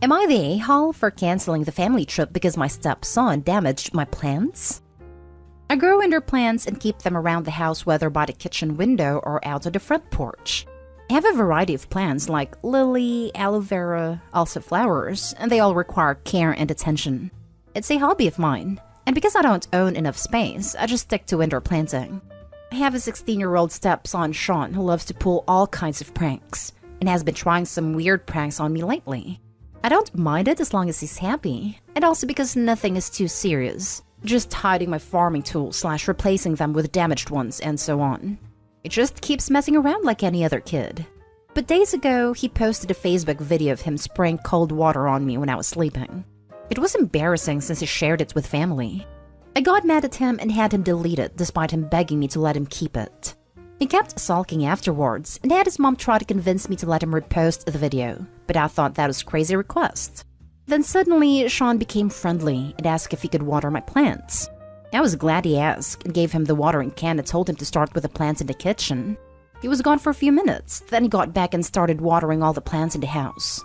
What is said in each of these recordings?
Am I the a-hole for canceling the family trip because my stepson damaged my plants? I grow indoor plants and keep them around the house, whether by the kitchen window or out on the front porch. I have a variety of plants like lily, aloe vera, also flowers, and they all require care and attention. It's a hobby of mine, and because I don't own enough space, I just stick to indoor planting. I have a 16-year-old stepson, Sean, who loves to pull all kinds of pranks, and has been trying some weird pranks on me lately. I don't mind it as long as he's happy, and also because nothing is too serious. Just hiding my farming tools / replacing them with damaged ones and so on. It just keeps messing around like any other kid. But days ago, he posted a Facebook video of him spraying cold water on me when I was sleeping. It was embarrassing since he shared it with family. I got mad at him and had him delete it despite him begging me to let him keep it. He kept sulking afterwards and had his mom try to convince me to let him repost the video, but I thought that was a crazy request. Then suddenly, Sean became friendly and asked if he could water my plants. I was glad he asked and gave him the watering can and told him to start with the plants in the kitchen. He was gone for a few minutes, then he got back and started watering all the plants in the house.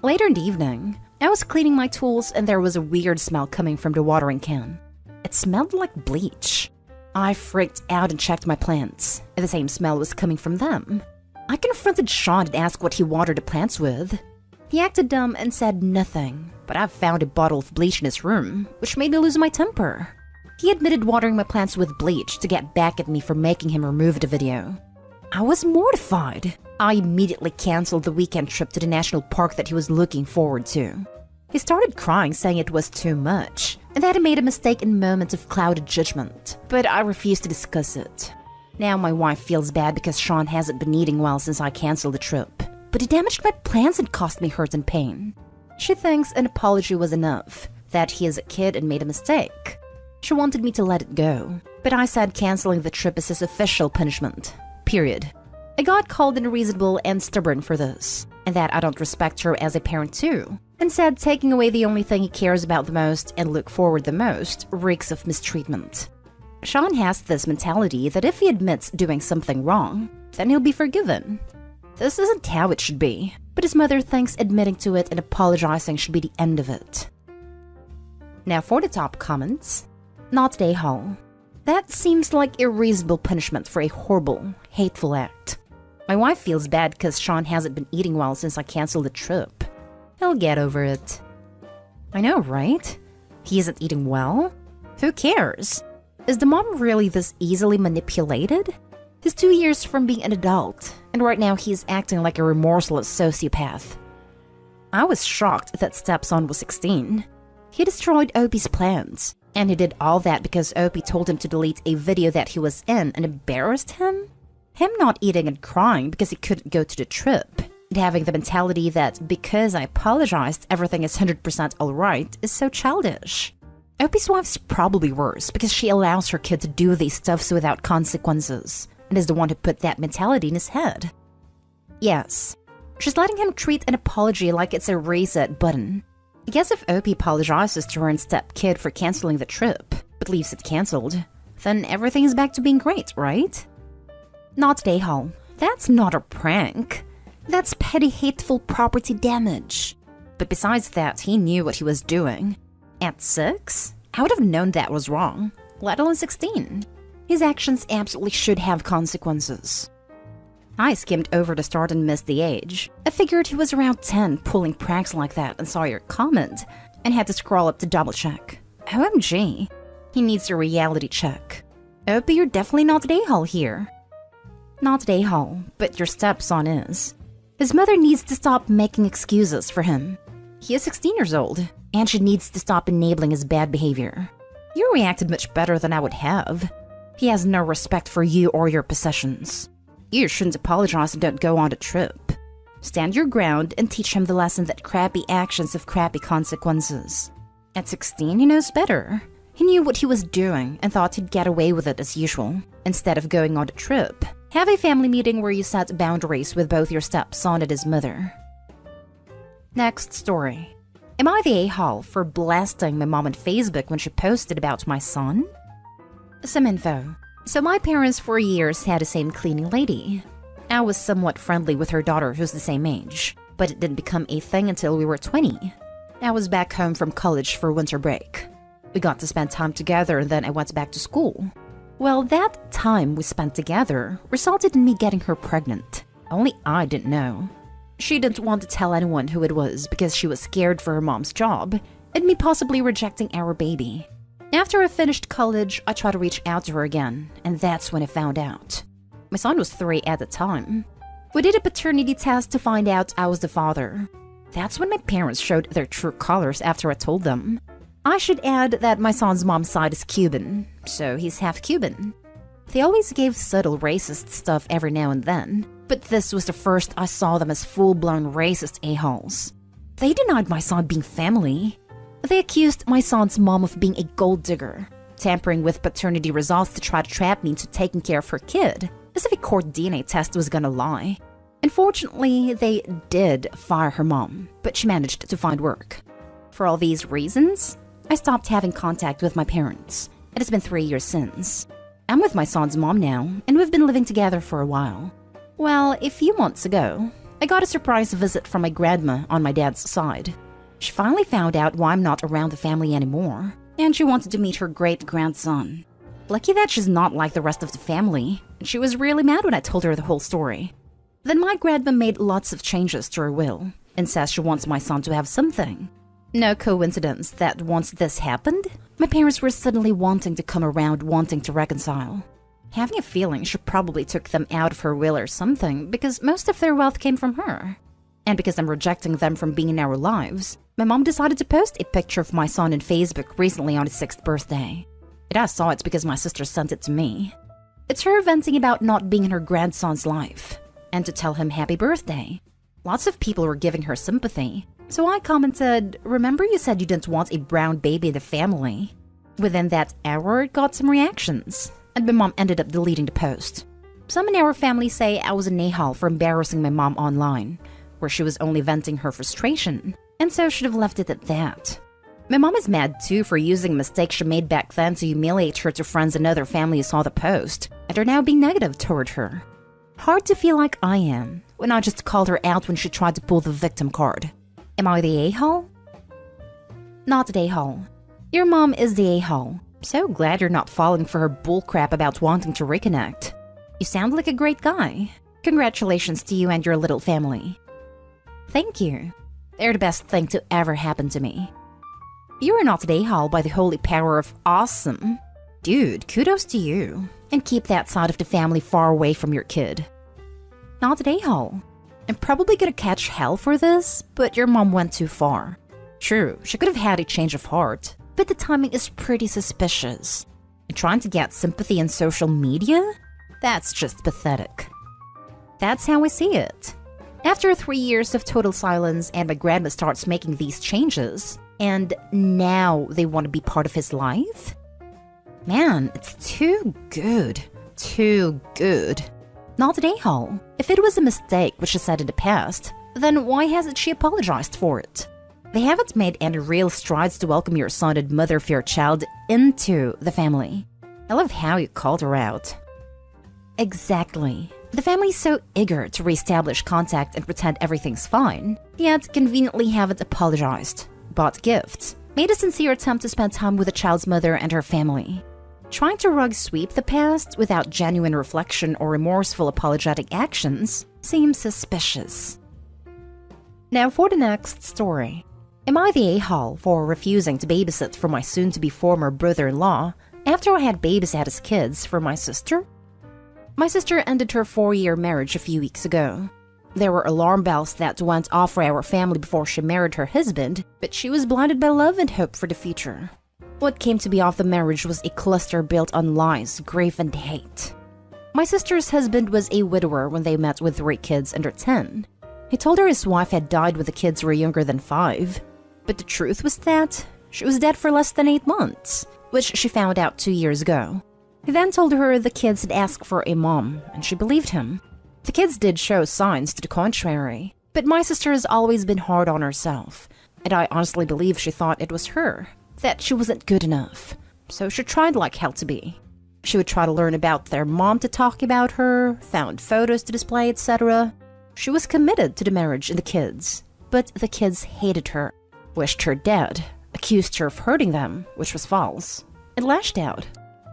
Later in the evening, I was cleaning my tools and there was a weird smell coming from the watering can. It smelled like bleach. I freaked out and checked my plants, and the same smell was coming from them. I confronted Sean and asked what he watered the plants with. He acted dumb and said nothing, but I found a bottle of bleach in his room, which made me lose my temper. He admitted watering my plants with bleach to get back at me for making him remove the video. I was mortified. I immediately canceled the weekend trip to the national park that he was looking forward to. He started crying, saying it was too much, and that he made a mistake in moments of clouded judgment, but I refused to discuss it. Now my wife feels bad because Sean hasn't been eating well since I canceled the trip, but he damaged my plants and caused me hurt and pain. She thinks an apology was enough, that he is a kid and made a mistake. She wanted me to let it go, but I said canceling the trip is his official punishment. Period. I got called unreasonable and stubborn for this, and that I don't respect her as a parent too, and said taking away the only thing he cares about the most and look forward the most reeks of mistreatment. Sean has this mentality that if he admits doing something wrong, then he'll be forgiven. This isn't how it should be, but his mother thinks admitting to it and apologizing should be the end of it. Now for the top comments. Not a-hole. That seems like a reasonable punishment for a horrible, hateful act. My wife feels bad because Sean hasn't been eating well since I canceled the trip. He'll get over it. I know, right? He isn't eating well? Who cares? Is the mom really this easily manipulated? He's 2 years from being an adult, and right now he's acting like a remorseless sociopath. I was shocked that Stepson was 16. He destroyed Opie's plans, and he did all that because Opie told him to delete a video that he was in and embarrassed him? Him not eating and crying because he couldn't go to the trip, and having the mentality that because I apologized everything is 100% alright is so childish. Opie's wife's probably worse because she allows her kid to do these stuffs without consequences, and is the one who put that mentality in his head. Yes, she's letting him treat an apology like it's a reset button. I guess if Opie apologizes to her and stepkid for canceling the trip, but leaves it cancelled, then everything is back to being great, right? Not a-hole. That's not a prank. That's petty hateful property damage. But besides that, he knew what he was doing. At 6? I would have known that was wrong, let alone 16. His actions absolutely should have consequences. I skimmed over the start and missed the age. I figured he was around 10 pulling pranks like that and saw your comment, and had to scroll up to double check. OMG. He needs a reality check. Opie, you're definitely not an a-hole here. Not an a-hole, but your stepson is. His mother needs to stop making excuses for him. He is 16 years old, and she needs to stop enabling his bad behavior. You reacted much better than I would have. He has no respect for you or your possessions. You shouldn't apologize and don't go on the trip. Stand your ground and teach him the lesson that crappy actions have crappy consequences. At 16, he knows better. He knew what he was doing and thought he'd get away with it as usual. Instead of going on the trip, have a family meeting where you set boundaries with both your stepson and his mother. Next story. Am I the a-hole for blasting my mom on Facebook when she posted about my son? Some info. So my parents for years had the same cleaning lady. I was somewhat friendly with her daughter who's the same age. but it didn't become a thing until we were 20. I was back home from college for winter break. We got to spend time together and then I went back to school. Well, that time we spent together resulted in me getting her pregnant. Only I didn't know. She didn't want to tell anyone who it was because she was scared for her mom's job and me possibly rejecting our baby. After I finished college, I tried to reach out to her again, and that's when I found out. My son was 3 at the time. We did a paternity test to find out I was the father. That's when my parents showed their true colors after I told them. I should add that my son's mom's side is Cuban, so he's half Cuban. They always gave subtle racist stuff every now and then, but this was the first I saw them as full-blown racist a-holes. They denied my son being family. They accused my son's mom of being a gold digger, tampering with paternity results to try to trap me into taking care of her kid, as if a court DNA test was gonna lie. Unfortunately, they did fire her mom, but she managed to find work. For all these reasons, I stopped having contact with my parents. It has been 3 years since. I'm with my son's mom now, and we've been living together for a while. Well, a few months ago, I got a surprise visit from my grandma on my dad's side. She finally found out why I'm not around the family anymore, and she wanted to meet her great-grandson. Lucky that she's not like the rest of the family, and she was really mad when I told her the whole story. Then my grandma made lots of changes to her will, and says she wants my son to have something. No coincidence that once this happened, my parents were suddenly wanting to come around, wanting to reconcile. Having a feeling she probably took them out of her will or something because most of their wealth came from her. And because I'm rejecting them from being in our lives, my mom decided to post a picture of my son on Facebook recently on his 6th birthday. I saw it because my sister sent it to me. It's her venting about not being in her grandson's life, and to tell him happy birthday. Lots of people were giving her sympathy, so I commented, "Remember you said you didn't want a brown baby in the family?" Within that hour, it got some reactions, and my mom ended up deleting the post. Some in our family say I was an a-hole for embarrassing my mom online, where she was only venting her frustration, and so should have left it at that. My mom is mad too for using a mistake she made back then to humiliate her to friends and other family who saw the post, and are now being negative toward her. Hard to feel like I am, when I just called her out when she tried to pull the victim card. Am I the a-hole? Not the a-hole. Your mom is the a-hole. So glad you're not falling for her bullcrap about wanting to reconnect. You sound like a great guy. Congratulations to you and your little family. Thank you. They're the best thing to ever happen to me. You are not an a-hole by the holy power of awesome. Dude, kudos to you. And keep that side of the family far away from your kid. Not an a-hole. I'm probably gonna catch hell for this, but your mom went too far. True, she could have had a change of heart, but the timing is pretty suspicious. And trying to get sympathy in social media? That's just pathetic. That's how I see it. After 3 years of total silence and my grandma starts making these changes, and now they want to be part of his life? Man, it's too good. Too good. Not an a-hole. If it was a mistake, which she said in the past, then why hasn't she apologized for it? They haven't made any real strides to welcome your son and mother of your child into the family. I love how you called her out. Exactly. The family's so eager to reestablish contact and pretend everything's fine, yet conveniently haven't apologized, bought gifts, made a sincere attempt to spend time with the child's mother and her family. Trying to rug sweep the past without genuine reflection or remorseful apologetic actions seems suspicious. Now for the next story. Am I the a-hole for refusing to babysit for my soon-to-be former brother-in-law after I had babysat his kids for my sister? My sister ended her 4-year marriage a few weeks ago. There were alarm bells that went off for our family before she married her husband, but she was blinded by love and hope for the future. What came to be of the marriage was a cluster built on lies, grief, and hate. My sister's husband was a widower when they met with 3 kids under 10. He told her his wife had died when the kids were younger than 5. But the truth was that she was dead for less than 8 months, which she found out 2 years ago. He then told her the kids had asked for a mom, and she believed him. The kids did show signs to the contrary, but my sister has always been hard on herself, and I honestly believe she thought it was her, that she wasn't good enough, so she tried like hell to be. She would try to learn about their mom to talk about her, found photos to display, etc. She was committed to the marriage and the kids, but the kids hated her, wished her dead, accused her of hurting them, which was false, and lashed out.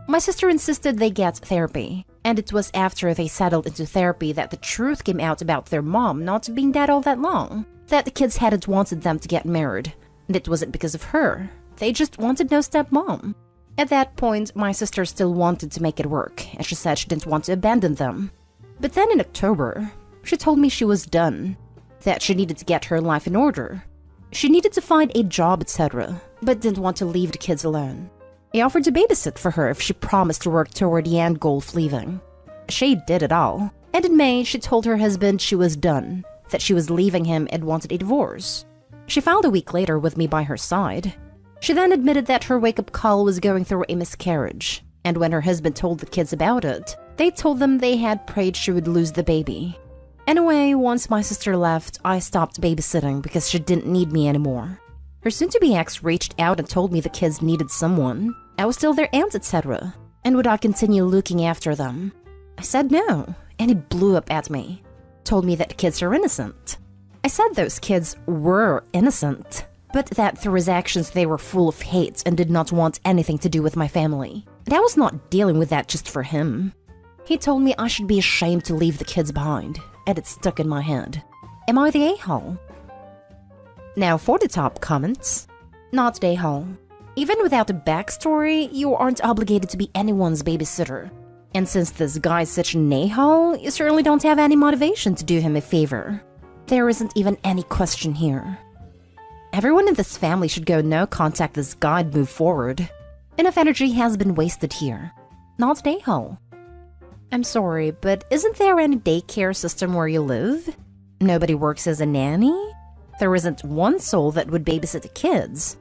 My sister insisted they get therapy, and it was after they settled into therapy that the truth came out about their mom not being dead all that long, that the kids hadn't wanted them to get married, and it wasn't because of her. They just wanted no stepmom. At that point, my sister still wanted to make it work, and she said she didn't want to abandon them. But then in October, she told me she was done, that she needed to get her life in order. She needed to find a job, etc., but didn't want to leave the kids alone. I offered to babysit for her if she promised to work toward the end goal of leaving. She did it all, and in May, she told her husband she was done, that she was leaving him and wanted a divorce. She filed a week later with me by her side. She then admitted that her wake-up call was going through a miscarriage, and when her husband told the kids about it, they told them they had prayed she would lose the baby. Anyway, once my sister left, I stopped babysitting because she didn't need me anymore. Her soon-to-be ex reached out and told me the kids needed someone. I was still their aunt, etc., and would I continue looking after them? I said no, and he blew up at me. Told me that the kids are innocent. I said those kids were innocent, but that through his actions they were full of hate and did not want anything to do with my family. And I was not dealing with that just for him. He told me I should be ashamed to leave the kids behind, and it stuck in my head. Am I the a-hole? Now for the top comments. Not the a-hole. Even without a backstory, you aren't obligated to be anyone's babysitter. And since this guy's such an a-hole, you certainly don't have any motivation to do him a favor. There isn't even any question here. Everyone in this family should go no contact this guy and move forward. Enough energy has been wasted here. Not an a-hole. I'm sorry, but isn't there any daycare system where you live? Nobody works as a nanny? There isn't one soul that would babysit the kids.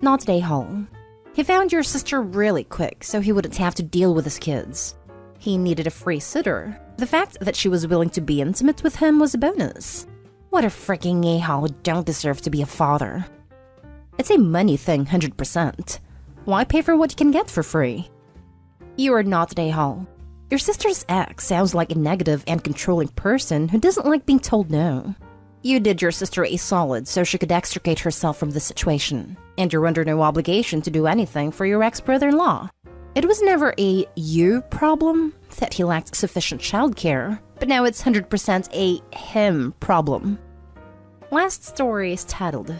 Not an a-hole. He found your sister really quick, so he wouldn't have to deal with his kids. He needed a free sitter. The fact that she was willing to be intimate with him was a bonus. What a freaking a-hole who don't deserve to be a father. It's a money thing, 100%. Why pay for what you can get for free? You are not an a-hole. Your sister's ex sounds like a negative and controlling person who doesn't like being told no. You did your sister a solid so she could extricate herself from the situation, and you're under no obligation to do anything for your ex-brother-in-law. It was never a you problem that he lacked sufficient childcare, but now it's 100% a him problem. Last story is titled,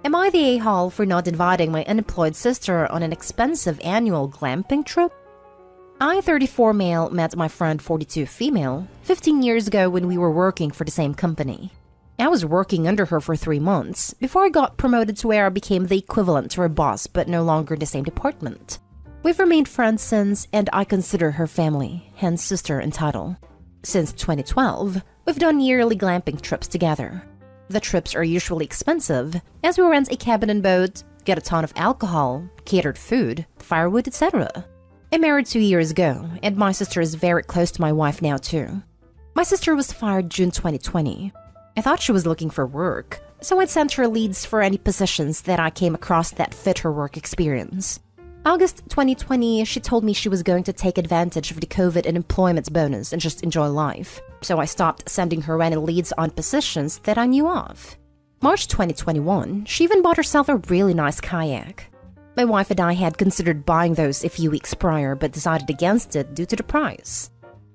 Am I the a-hole for not inviting my unemployed sister on an expensive annual glamping trip? I, 34 male, met my friend 42 female 15 years ago when we were working for the same company. I was working under her for 3 months before I got promoted to where I became the equivalent to her boss but no longer in the same department. We've remained friends since, and I consider her family, hence sister in title. Since 2012, we've done yearly glamping trips together. The trips are usually expensive, as we rent a cabin and boat, get a ton of alcohol, catered food, firewood, etc. I married 2 years ago, and my sister is very close to my wife now too. My sister was fired June 2020. I thought she was looking for work, so I'd sent her leads for any positions that I came across that fit her work experience. August 2020, she told me she was going to take advantage of the COVID unemployment bonus and just enjoy life, so I stopped sending her any leads on positions that I knew of. March 2021, she even bought herself a really nice kayak. My wife and I had considered buying those a few weeks prior but decided against it due to the price.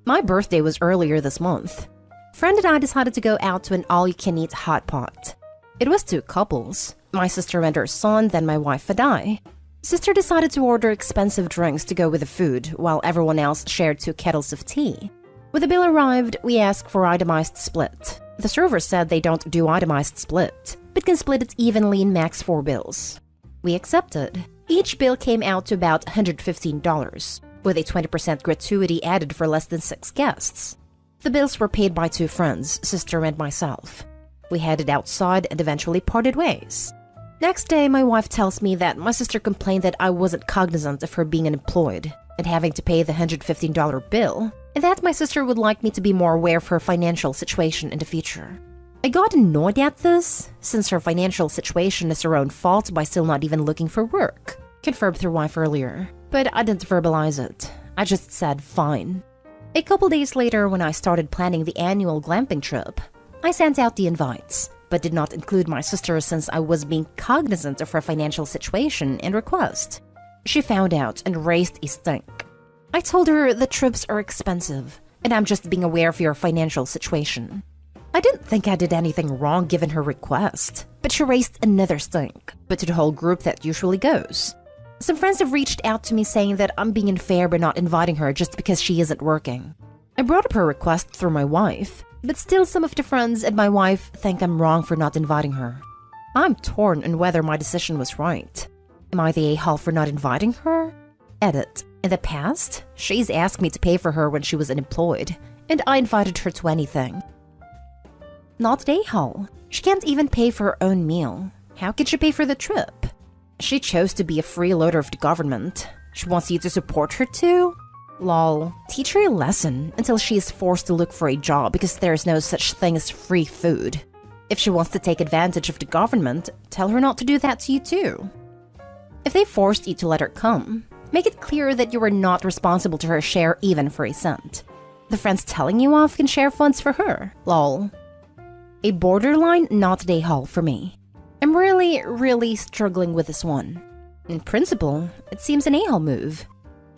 My birthday was earlier this month. Friend and I decided to go out to an all-you-can-eat hot pot. It was 2 couples, my sister and her son, then my wife and I. Sister decided to order expensive drinks to go with the food, while everyone else shared 2 kettles of tea. When the bill arrived, we asked for itemized split. The server said they don't do itemized split, but can split it evenly in max 4 bills. We accepted. Each bill came out to about $115, with a 20% gratuity added for less than 6 guests. The bills were paid by 2 friends, sister and myself. We headed outside and eventually parted ways. Next day, my wife tells me that my sister complained that I wasn't cognizant of her being unemployed and having to pay the $115 bill, and that my sister would like me to be more aware of her financial situation in the future. I got annoyed at this, since her financial situation is her own fault by still not even looking for work, confirmed her wife earlier, but I didn't verbalize it. I just said fine. A couple days later, when I started planning the annual glamping trip, I sent out the invites, but did not include my sister since I was being cognizant of her financial situation and request. She found out and raised a stink. I told her the trips are expensive, and I'm just being aware of your financial situation. I didn't think I did anything wrong given her request, but she raised another stink, but to the whole group that usually goes. Some friends have reached out to me saying that I'm being unfair by not inviting her just because she isn't working. I brought up her request through my wife, but still some of the friends and my wife think I'm wrong for not inviting her. I'm torn on whether my decision was right. Am I the a-hole for not inviting her? Edit. In the past, she's asked me to pay for her when she was unemployed, and I invited her to anything. Not the a-hole. She can't even pay for her own meal. How can she pay for the trip? She chose to be a freeloader of the government. She wants you to support her too? Lol. Teach her a lesson until she is forced to look for a job because there is no such thing as free food. If she wants to take advantage of the government, tell her not to do that to you too. If they forced you to let her come, make it clear that you are not responsible to her share even for a cent. The friends telling you off can share funds for her. Lol. A borderline not the a-hole for me. I'm really struggling with this one. In principle, it seems an a-hole move.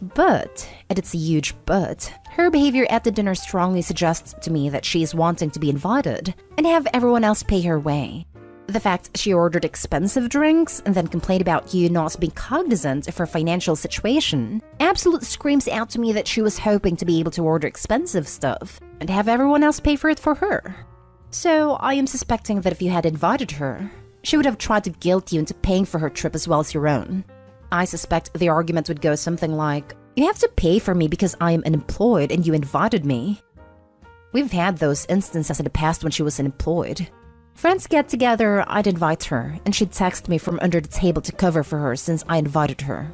But, and it's a huge but, her behavior at the dinner strongly suggests to me that she is wanting to be invited and have everyone else pay her way. The fact she ordered expensive drinks and then complained about you not being cognizant of her financial situation absolutely screams out to me that she was hoping to be able to order expensive stuff and have everyone else pay for it for her. So I am suspecting that if you had invited her, she would have tried to guilt you into paying for her trip as well as your own. I suspect the argument would go something like, you have to pay for me because I am unemployed and you invited me. We've had those instances in the past when she was unemployed. Friends get together, I'd invite her, and she'd text me from under the table to cover for her since I invited her.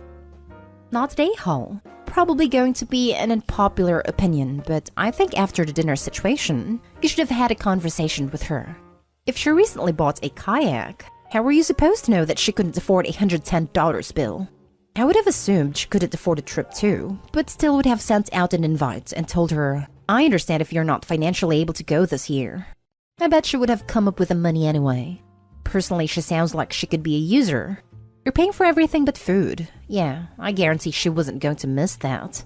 Not the a-hole. Probably going to be an unpopular opinion, but I think after the dinner situation, you should have had a conversation with her. If she recently bought a kayak, how were you supposed to know that she couldn't afford a $110 bill? I would have assumed she couldn't afford a trip too, but still would have sent out an invite and told her, I understand if you're not financially able to go this year. I bet she would have come up with the money anyway. Personally, she sounds like she could be a user. You're paying for everything but food. Yeah, I guarantee she wasn't going to miss that.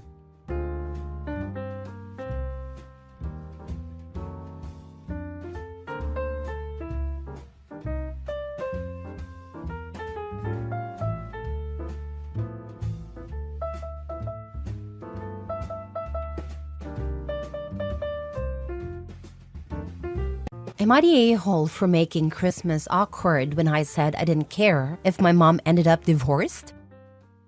Am I the a-hole for making Christmas awkward when I said I didn't care if my mom ended up divorced?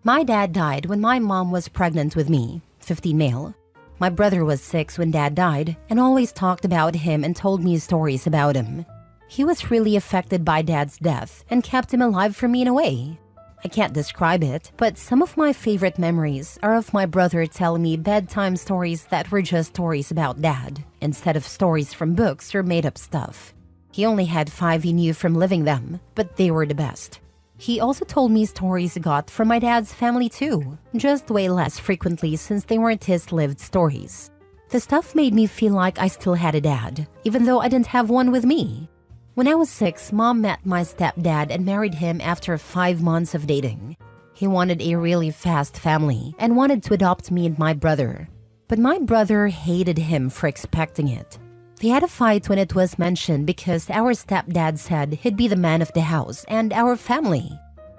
My dad died when my mom was pregnant with me, 15 male. My brother was 6 when dad died and always talked about him and told me stories about him. He was really affected by dad's death and kept him alive for me in a way. I can't describe it, but some of my favorite memories are of my brother telling me bedtime stories that were just stories about dad, instead of stories from books or made-up stuff. He only had 5 he knew from living them, but they were the best. He also told me stories he got from my dad's family too, just way less frequently since they weren't his lived stories. The stuff made me feel like I still had a dad, even though I didn't have one with me. When I was 6, Mom met my stepdad and married him after 5 months of dating. He wanted a really fast family and wanted to adopt me and my brother. But my brother hated him for expecting it. They had a fight when it was mentioned because our stepdad said he'd be the man of the house and our family.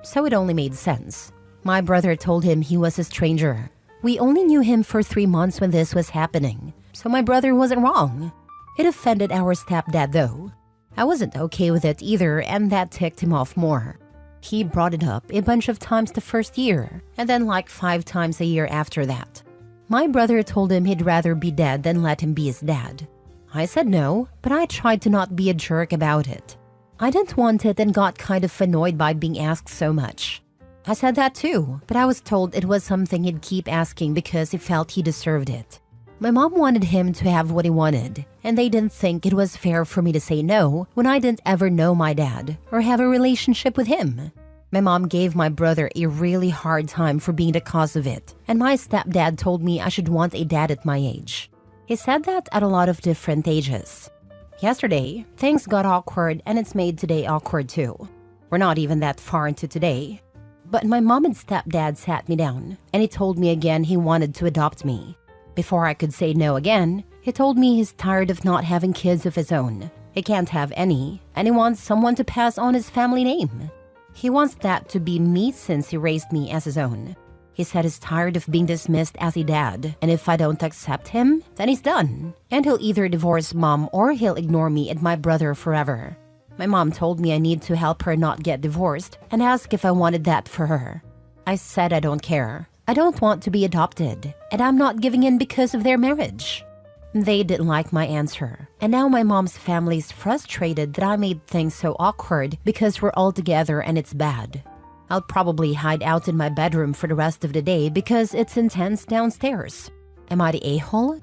So it only made sense. My brother told him he was a stranger. We only knew him for 3 months when this was happening, so my brother wasn't wrong. It offended our stepdad though. I wasn't okay with it either, and that ticked him off more. He brought it up a bunch of times the first year, and then like 5 times a year after that. My brother told him he'd rather be dead than let him be his dad. I said no, but I tried to not be a jerk about it. I didn't want it and got kind of annoyed by being asked so much. I said that too, but I was told it was something he'd keep asking because he felt he deserved it. My mom wanted him to have what he wanted, and they didn't think it was fair for me to say no when I didn't ever know my dad or have a relationship with him. My mom gave my brother a really hard time for being the cause of it, and my stepdad told me I should want a dad at my age. He said that at a lot of different ages. Yesterday, things got awkward and it's made today awkward too. We're not even that far into today. But my mom and stepdad sat me down and he told me again he wanted to adopt me. Before I could say no again, he told me he's tired of not having kids of his own. He can't have any, and he wants someone to pass on his family name. He wants that to be me since he raised me as his own. He said he's tired of being dismissed as a dad, and if I don't accept him, then he's done. And he'll either divorce mom or he'll ignore me and my brother forever. My mom told me I need to help her not get divorced and asked if I wanted that for her. I said I don't care. I don't want to be adopted, and I'm not giving in because of their marriage. They didn't like my answer, and now my mom's family is frustrated that I made things so awkward because we're all together and it's bad. I'll probably hide out in my bedroom for the rest of the day because it's intense downstairs. Am I the a-hole?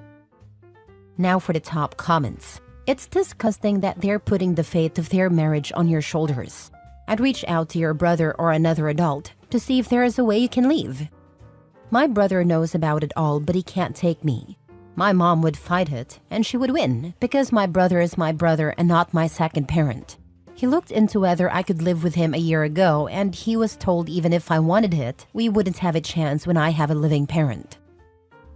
Now for the top comments. It's disgusting that they're putting the fate of their marriage on your shoulders. I'd reach out to your brother or another adult to see if there is a way you can leave. My brother knows about it all, but he can't take me. My mom would fight it, and she would win because my brother is my brother and not my second parent. He looked into whether I could live with him a year ago, and he was told even if I wanted it, we wouldn't have a chance when I have a living parent.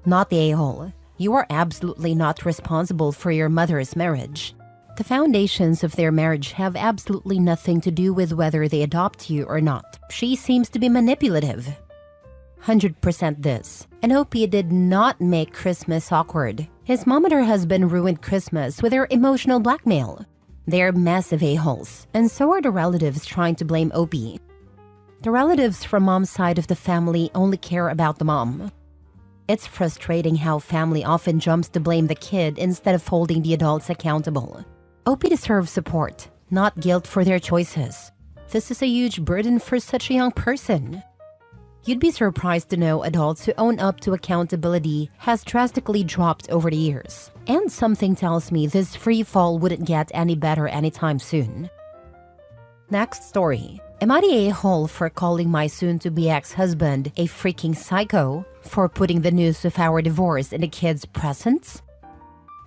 Not the a-hole. You are absolutely not responsible for your mother's marriage. The foundations of their marriage have absolutely nothing to do with whether they adopt you or not. She seems to be manipulative. 100% this. And Opie did not make Christmas awkward. His mom and her husband ruined Christmas with their emotional blackmail. They're massive a-holes, and so are the relatives trying to blame Opie. The relatives from mom's side of the family only care about the mom. It's frustrating how family often jumps to blame the kid instead of holding the adults accountable. Opie deserves support, not guilt for their choices. This is a huge burden for such a young person. You'd be surprised to know adults who own up to accountability has drastically dropped over the years. And something tells me this free fall wouldn't get any better anytime soon. Next story. Am I the a-hole for calling my soon-to-be ex-husband a freaking psycho for putting the news of our divorce in the kids' presence?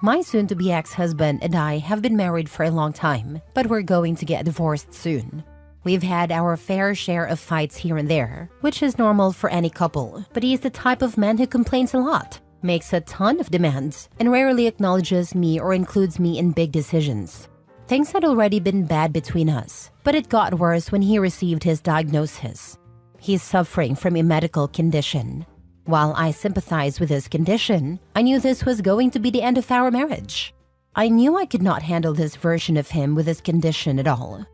My soon-to-be ex-husband and I have been married for a long time, but we're going to get divorced soon. We've had our fair share of fights here and there, which is normal for any couple, but he's the type of man who complains a lot, makes a ton of demands, and rarely acknowledges me or includes me in big decisions. Things had already been bad between us, but it got worse when he received his diagnosis. He's suffering from a medical condition. While I sympathize with his condition, I knew this was going to be the end of our marriage. I knew I could not handle this version of him with his condition at all.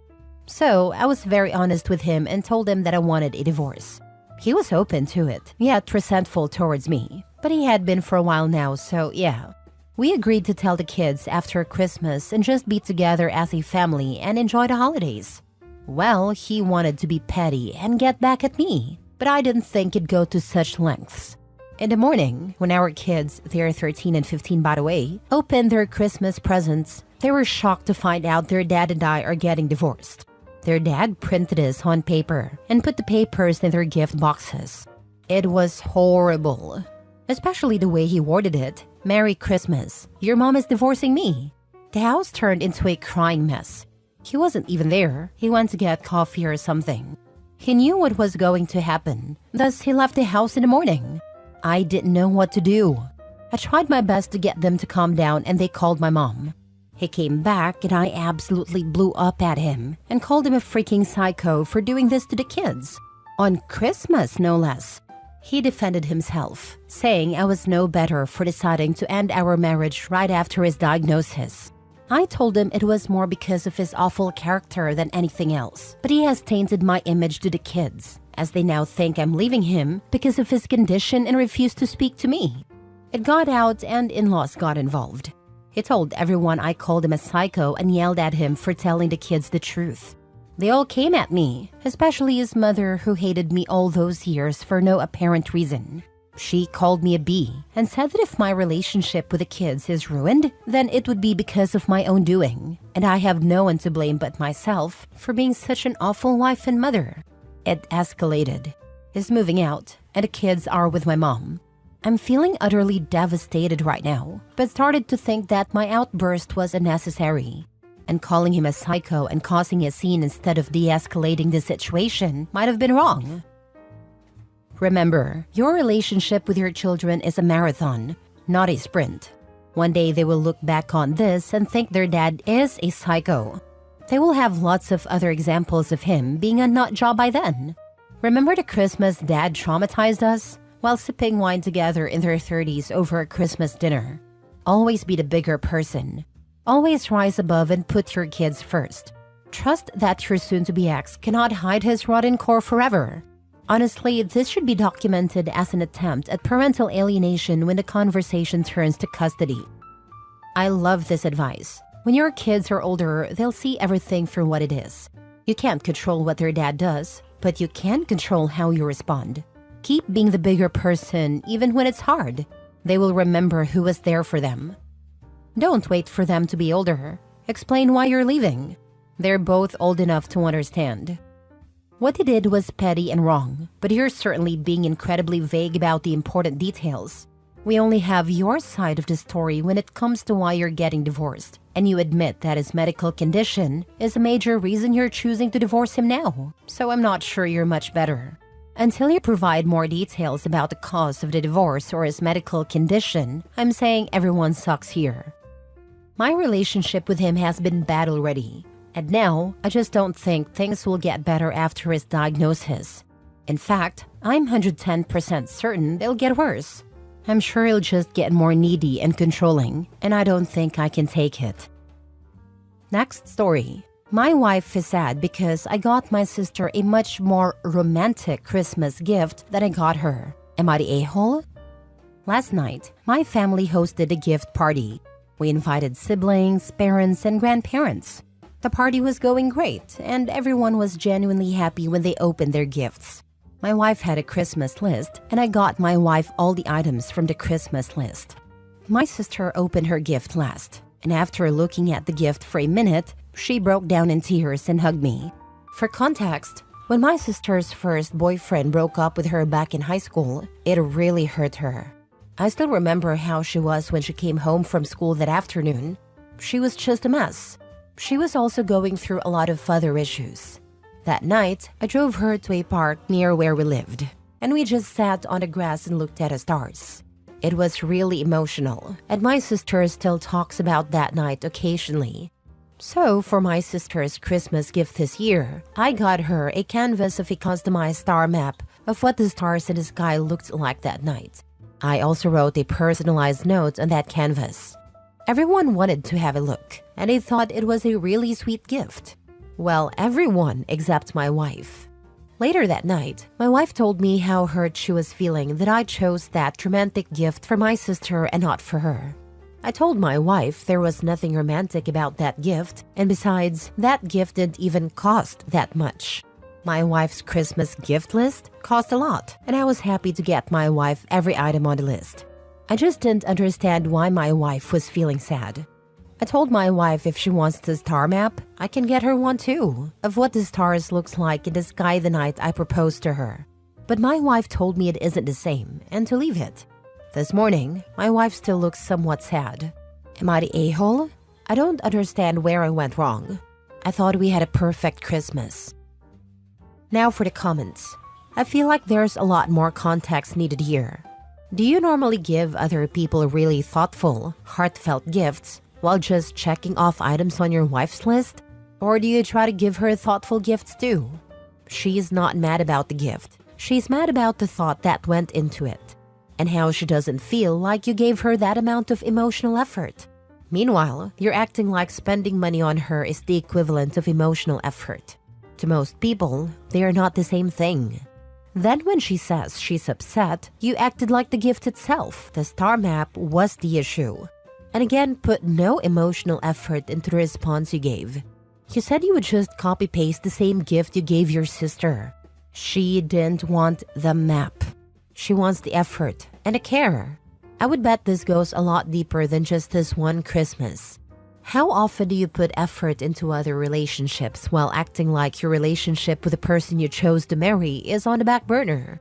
So I was very honest with him and told him that I wanted a divorce. He was open to it, yet resentful towards me, but he had been for a while now, so yeah. We agreed to tell the kids after Christmas and just be together as a family and enjoy the holidays. Well, he wanted to be petty and get back at me, but I didn't think it'd go to such lengths. In the morning, when our kids, they're 13 and 15 by the way, opened their Christmas presents, they were shocked to find out their dad and I are getting divorced. Their dad printed this on paper and put the papers in their gift boxes. It was horrible. Especially the way he worded it. Merry Christmas. Your mom is divorcing me. The house turned into a crying mess. He wasn't even there. He went to get coffee or something. He knew what was going to happen. Thus, he left the house in the morning. I didn't know what to do. I tried my best to get them to calm down and they called my mom. He came back and I absolutely blew up at him and called him a freaking psycho for doing this to the kids. On Christmas, no less. He defended himself, saying I was no better for deciding to end our marriage right after his diagnosis. I told him it was more because of his awful character than anything else, but he has tainted my image to the kids, as they now think I'm leaving him because of his condition and refuse to speak to me. It got out and in-laws got involved. He told everyone I called him a psycho and yelled at him for telling the kids the truth. They all came at me, especially his mother who hated me all those years for no apparent reason. She called me a bee and said that if my relationship with the kids is ruined, then it would be because of my own doing, and I have no one to blame but myself for being such an awful wife and mother. It escalated. He's moving out, and the kids are with my mom. I'm feeling utterly devastated right now, but started to think that my outburst was unnecessary. And calling him a psycho and causing a scene instead of de-escalating the situation might have been wrong. Remember, your relationship with your children is a marathon, not a sprint. One day they will look back on this and think their dad is a psycho. They will have lots of other examples of him being a nut job by then. Remember the Christmas dad traumatized us? While sipping wine together in their 30s over a Christmas dinner. Always be the bigger person. Always rise above and put your kids first. Trust that your soon-to-be ex cannot hide his rotten core forever. Honestly, this should be documented as an attempt at parental alienation when the conversation turns to custody. I love this advice. When your kids are older, they'll see everything for what it is. You can't control what their dad does, but you can control how you respond. Keep being the bigger person even when it's hard. They will remember who was there for them. Don't wait for them to be older. Explain why you're leaving. They're both old enough to understand. What he did was petty and wrong, but you're certainly being incredibly vague about the important details. We only have your side of the story when it comes to why you're getting divorced, and you admit that his medical condition is a major reason you're choosing to divorce him now, so I'm not sure you're much better. Until you provide more details about the cause of the divorce or his medical condition, I'm saying everyone sucks here. My relationship with him has been bad already, and now I just don't think things will get better after his diagnosis. In fact, I'm 110% certain they'll get worse. I'm sure he'll just get more needy and controlling, and I don't think I can take it. Next story. My wife is sad because I got my sister a much more romantic Christmas gift than I got her. Am I the a-hole? Last night, my family hosted a gift party. We invited siblings, parents, and grandparents. The party was going great, and everyone was genuinely happy when they opened their gifts. My wife had a Christmas list, and I got my wife all the items from the Christmas list. My sister opened her gift last, and after looking at the gift for a minute, she broke down in tears and hugged me. For context, when my sister's first boyfriend broke up with her back in high school, it really hurt her. I still remember how she was when she came home from school that afternoon. She was just a mess. She was also going through a lot of other issues. That night, I drove her to a park near where we lived, and we just sat on the grass and looked at the stars. It was really emotional, and my sister still talks about that night occasionally. So, for my sister's Christmas gift this year, I got her a canvas of a customized star map of what the stars in the sky looked like that night. I also wrote a personalized note on that canvas. Everyone wanted to have a look, and they thought it was a really sweet gift. Well, everyone except my wife. Later that night, my wife told me how hurt she was feeling that I chose that romantic gift for my sister and not for her. I told my wife there was nothing romantic about that gift, and besides, that gift didn't even cost that much. My wife's Christmas gift list cost a lot, and I was happy to get my wife every item on the list. I just didn't understand why my wife was feeling sad. I told my wife if she wants the star map, I can get her one too, of what the stars looks like in the sky the night I proposed to her. But my wife told me it isn't the same, and to leave it. This morning, my wife still looks somewhat sad. Am I the a-hole? I don't understand where I went wrong. I thought we had a perfect Christmas. Now for the comments. I feel like there's a lot more context needed here. Do you normally give other people really thoughtful, heartfelt gifts while just checking off items on your wife's list? Or do you try to give her thoughtful gifts too? She's not mad about the gift. She's mad about the thought that went into it, and how she doesn't feel like you gave her that amount of emotional effort. Meanwhile, you're acting like spending money on her is the equivalent of emotional effort. To most people, they are not the same thing. Then when she says she's upset, you acted like the gift itself, the star map, was the issue. And again, put no emotional effort into the response you gave. You said you would just copy-paste the same gift you gave your sister. She didn't want the map. She wants the effort and the care. I would bet this goes a lot deeper than just this one Christmas. How often do you put effort into other relationships while acting like your relationship with the person you chose to marry is on the back burner?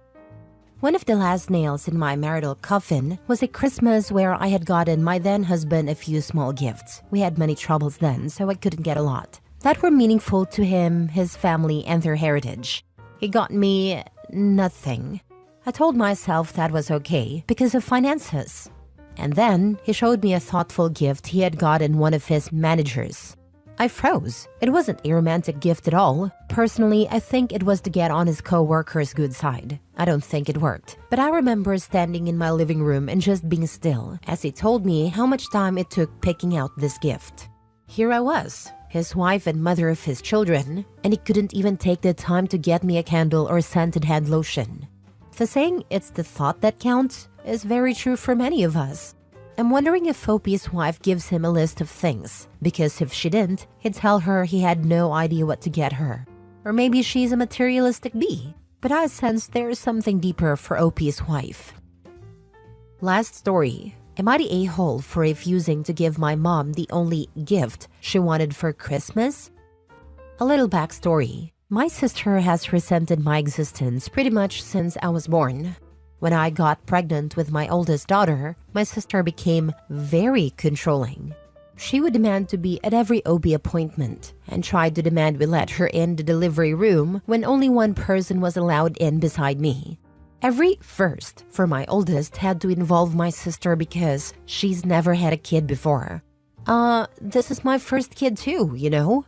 One of the last nails in my marital coffin was a Christmas where I had gotten my then husband a few small gifts. We had many troubles then, so I couldn't get a lot that were meaningful to him, his family, and their heritage. He got me nothing. I told myself that was okay because of finances. And then he showed me a thoughtful gift he had gotten one of his managers. I froze. It wasn't a romantic gift at all. Personally, I think it was to get on his co-worker's good side. I don't think it worked. But I remember standing in my living room and just being still as he told me how much time it took picking out this gift. Here I was, his wife and mother of his children, and he couldn't even take the time to get me a candle or scented hand lotion. The saying, "it's the thought that counts," is very true for many of us. I'm wondering if Opie's wife gives him a list of things, because if she didn't, he'd tell her he had no idea what to get her. Or maybe she's a materialistic bee. But I sense there's something deeper for Opie's wife. Last story. Am I the a-hole for refusing to give my mom the only gift she wanted for Christmas? A little backstory. My sister has resented my existence pretty much since I was born. When I got pregnant with my oldest daughter, my sister became very controlling. She would demand to be at every OB appointment and tried to demand we let her in the delivery room when only one person was allowed in beside me. Every first for my oldest had to involve my sister because she's never had a kid before. This is my first kid too, you know?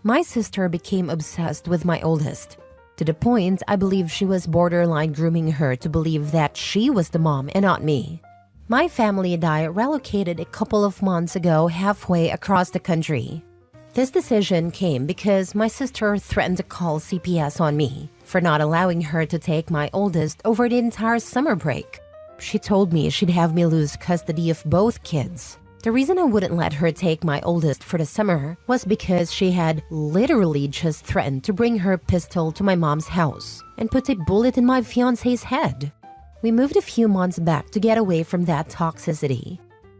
My sister became obsessed with my oldest, to the point I believe she was borderline grooming her to believe that she was the mom and not me. My family and I relocated a couple of months ago halfway across the country. This decision came because my sister threatened to call CPS on me for not allowing her to take my oldest over the entire summer break. She told me she'd have me lose custody of both kids. The reason I wouldn't let her take my oldest for the summer was because she had literally just threatened to bring her pistol to my mom's house and put a bullet in my fiancé's head. We moved a few months back to get away from that toxicity.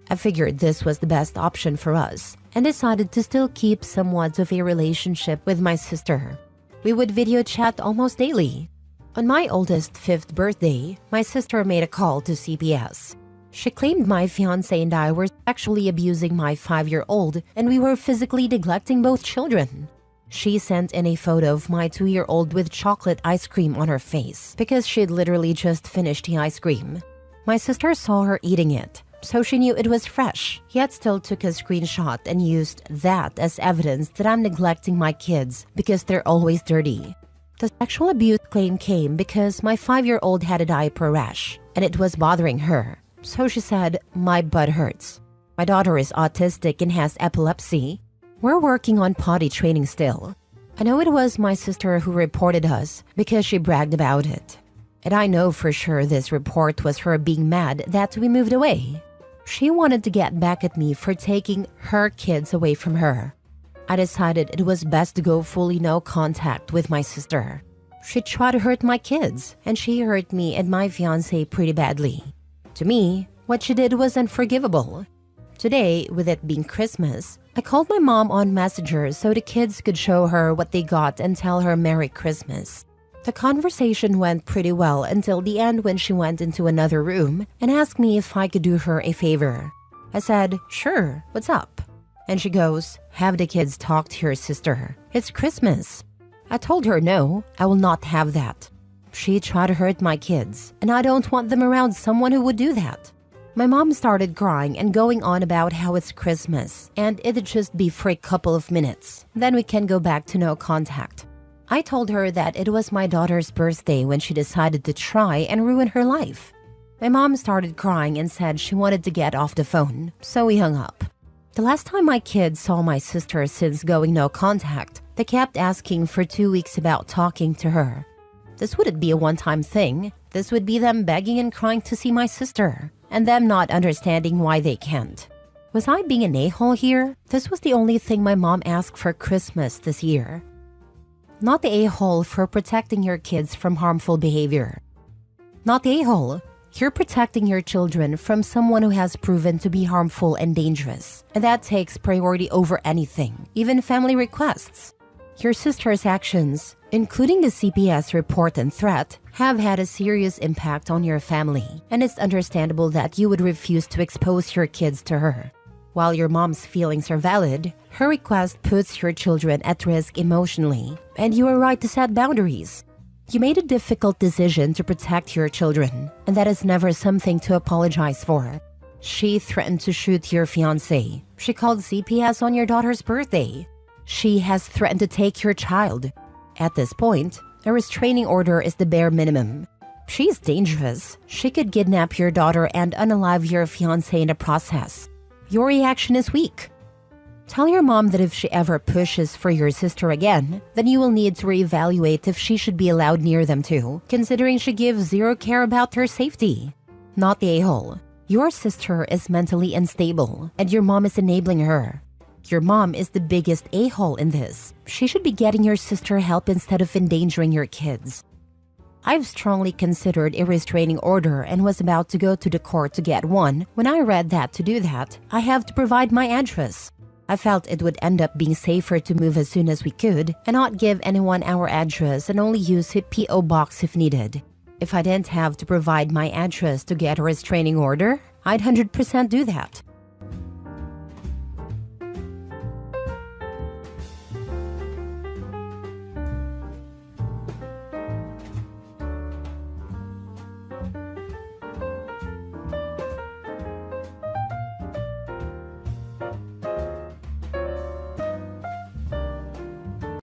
I figured this was the best option for us and decided to still keep somewhat of a relationship with my sister. We would video chat almost daily. On my oldest's 5th birthday, my sister made a call to CPS. She claimed my fiancé and I were sexually abusing my 5-year-old and we were physically neglecting both children. She sent in a photo of my 2-year-old with chocolate ice cream on her face because she'd literally just finished the ice cream. My sister saw her eating it, so she knew it was fresh, yet still took a screenshot and used that as evidence that I'm neglecting my kids because they're always dirty. The sexual abuse claim came because my 5-year-old had a diaper rash and it was bothering her. So she said, "My butt hurts. My daughter is autistic and has epilepsy. We're working on potty training still." I know it was my sister who reported us because she bragged about it. And I know for sure this report was her being mad that we moved away. She wanted to get back at me for taking her kids away from her. I decided it was best to go fully no contact with my sister. She tried to hurt my kids, and she hurt me and my fiancé pretty badly. To me, what she did was unforgivable. Today, with it being Christmas, I called my mom on Messenger so the kids could show her what they got and tell her Merry Christmas. The conversation went pretty well until the end when she went into another room and asked me if I could do her a favor. I said, "Sure, what's up?" And she goes, "Have the kids talk to your sister. It's Christmas." I told her no, I will not have that. She tried to hurt my kids, and I don't want them around someone who would do that. My mom started crying and going on about how it's Christmas, and it'd just be for a couple of minutes. Then we can go back to no contact. I told her that it was my daughter's birthday when she decided to try and ruin her life. My mom started crying and said she wanted to get off the phone, so we hung up. The last time my kids saw my sister since going no contact, they kept asking for 2 weeks about talking to her. This wouldn't be a one-time thing. This would be them begging and crying to see my sister, and them not understanding why they can't. Was I being an a-hole here? This was the only thing my mom asked for Christmas this year. Not the a-hole for protecting your kids from harmful behavior. Not the a-hole. You're protecting your children from someone who has proven to be harmful and dangerous, and that takes priority over anything, even family requests. Your sister's actions including the CPS report and threat, have had a serious impact on your family, and it's understandable that you would refuse to expose your kids to her. While your mom's feelings are valid, her request puts your children at risk emotionally, and you are right to set boundaries. You made a difficult decision to protect your children, and that is never something to apologize for. She threatened to shoot your fiancé. She called CPS on your daughter's birthday. She has threatened to take your child. At this point, a restraining order is the bare minimum. She's dangerous. She could kidnap your daughter and unalive your fiancé in the process. Your reaction is weak. Tell your mom that if she ever pushes for your sister again, then you will need to reevaluate if she should be allowed near them too, considering she gives zero care about her safety. Not the a-hole. Your sister is mentally unstable, and your mom is enabling her. Your mom is the biggest a-hole in this. She should be getting your sister help instead of endangering your kids. I've strongly considered a restraining order and was about to go to the court to get one. When I read that to do that, I have to provide my address. I felt it would end up being safer to move as soon as we could and not give anyone our address and only use a P.O. box if needed. If I didn't have to provide my address to get a restraining order, I'd 100% do that.